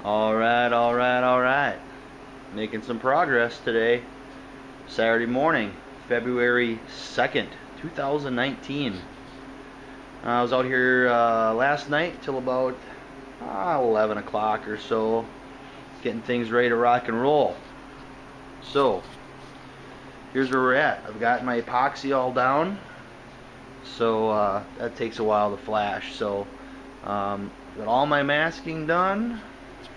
Alright. Making some progress today. Saturday morning, February 2nd, 2019. I was out here last night till about 11 o'clock or so, getting things ready to rock and roll. So, here's where we're at. I've got my epoxy all down, so that takes a while to flash. So, got all my masking done,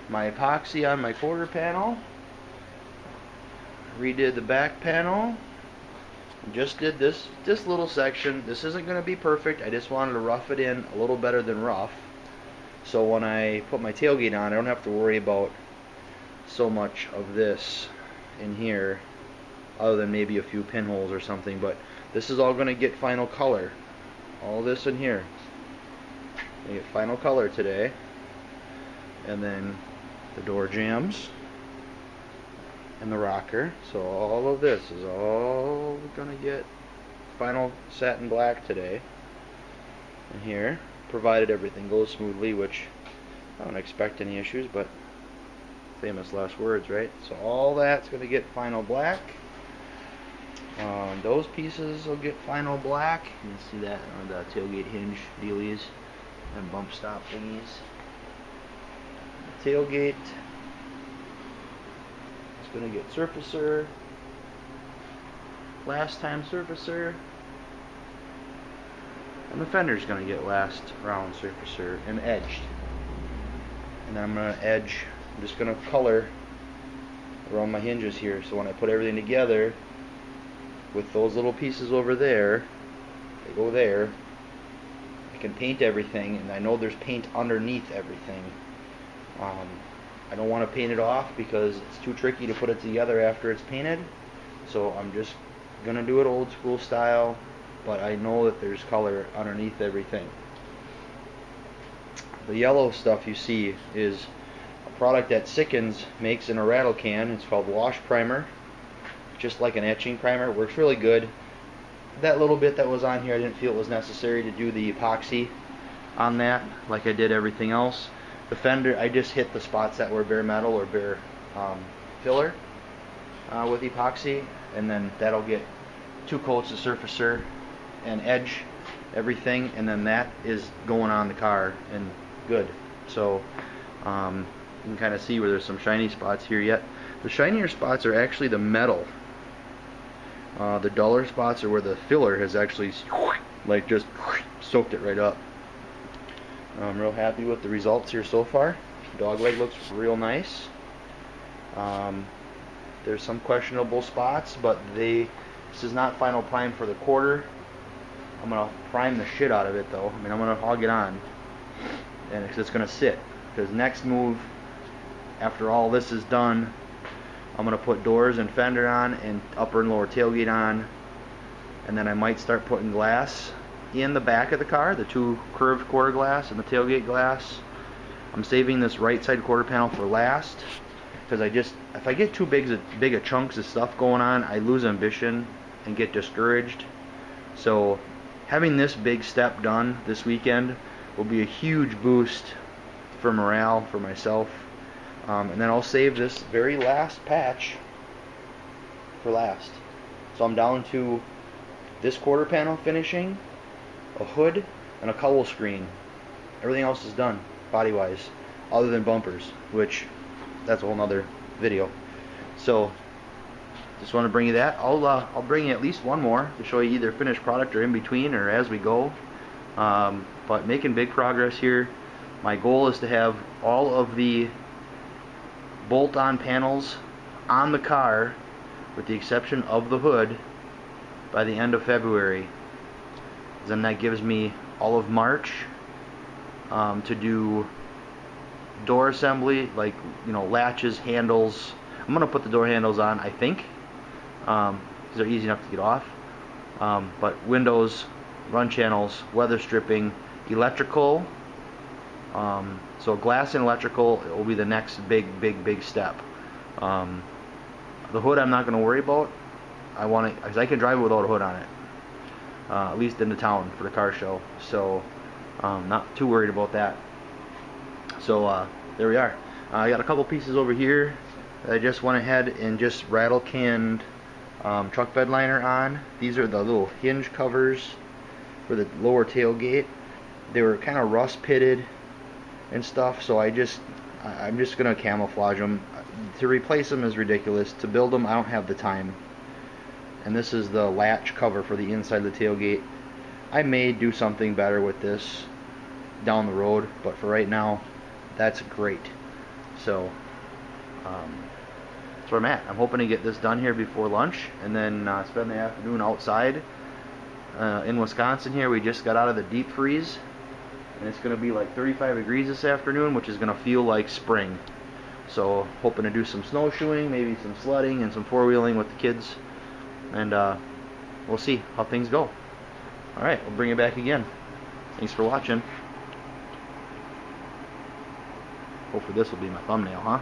my epoxy on my quarter panel, redid the back panel, just did this little section. This isn't going to be perfect. I just wanted to rough it in a little better than rough, so when I put my tailgate on, I don't have to worry about so much of this in here, other than maybe a few pinholes or something. But this is all going to get final color. All this in here, we get final color today. And then the door jambs and the rocker. So all of this is all gonna get final satin black today. And here, provided everything goes smoothly, which I don't expect any issues, but famous last words, right? So all that's gonna get final black. Those pieces will get final black. You can see that on the tailgate hinge dealies and bump stop thingies. Tailgate is going to get surfacer, last time surfacer, and the fender's going to get last round surfacer and edged. And then I'm going to edge, I'm just going to color around my hinges here, so when I put everything together with those little pieces over there, they go there, I can paint everything, and I know there's paint underneath everything. I don't want to paint it off because it's too tricky to put it together after it's painted, so I'm just gonna do it old school style, but I know that there's color underneath everything. The yellow stuff you see is a product that Sickens makes in a rattle can. It's called wash primer, just like an etching primer. It works really good. That little bit that was on here, I didn't feel it was necessary to do the epoxy on that like I did everything else. The fender, I just hit the spots that were bare metal or bare filler with epoxy, and then that'll get 2 coats of surfacer and edge everything, and then that is going on the car and good. So you can kind of see where there's some shiny spots here yet. The shinier spots are actually the metal. The duller spots are where the filler has actually like just soaked it right up. I'm real happy with the results here so far. Dogleg looks real nice. There's some questionable spots, but this is not final prime for the quarter. I'm gonna prime the shit out of it though. I mean, I'm gonna hog it on, and it's gonna sit. Because next move, after all this is done, I'm gonna put doors and fender on, and upper and lower tailgate on, and then I might start putting glass in the back of the car, the 2 curved quarter glass and the tailgate glass. I'm saving this right side quarter panel for last, because if I get too big a chunks of stuff going on, I lose ambition and get discouraged. So having this big step done this weekend will be a huge boost for morale for myself. And then I'll save this very last patch for last. So I'm down to this quarter panel finishing, a hood, and a cowl screen. Everything else is done body wise, other than bumpers, which that's a whole nother video. So just want to bring you that. I'll bring you at least one more to show you either finished product or in between or as we go. But making big progress here. My goal is to have all of the bolt-on panels on the car, with the exception of the hood, by the end of February. Then that gives me all of March to do door assembly, like, you know, latches, handles. I'm gonna put the door handles on, I think, because they're easy enough to get off. But windows, run channels, weather stripping, electrical. So glass and electrical will be the next big step. The hood I'm not gonna worry about. Because I can drive it without a hood on it. At least in the town for the car show, so not too worried about that. So there we are. I got a couple pieces over here that I just went ahead and just rattle canned truck bed liner on. These are the little hinge covers for the lower tailgate. They were kind of rust pitted and stuff, so I'm just gonna camouflage them. To replace them is ridiculous. To build them, I don't have the time. And this is the latch cover for the inside of the tailgate. I may do something better with this down the road, but for right now, that's great. So that's where I'm at. I'm hoping to get this done here before lunch, and then spend the afternoon outside. In Wisconsin here, we just got out of the deep freeze, and it's going to be like 35 degrees this afternoon, which is going to feel like spring. So hoping to do some snowshoeing, maybe some sledding and some four-wheeling with the kids, and we'll see how things go. Alright, we'll bring it back again. Thanks for watching. Hopefully this will be my thumbnail, huh?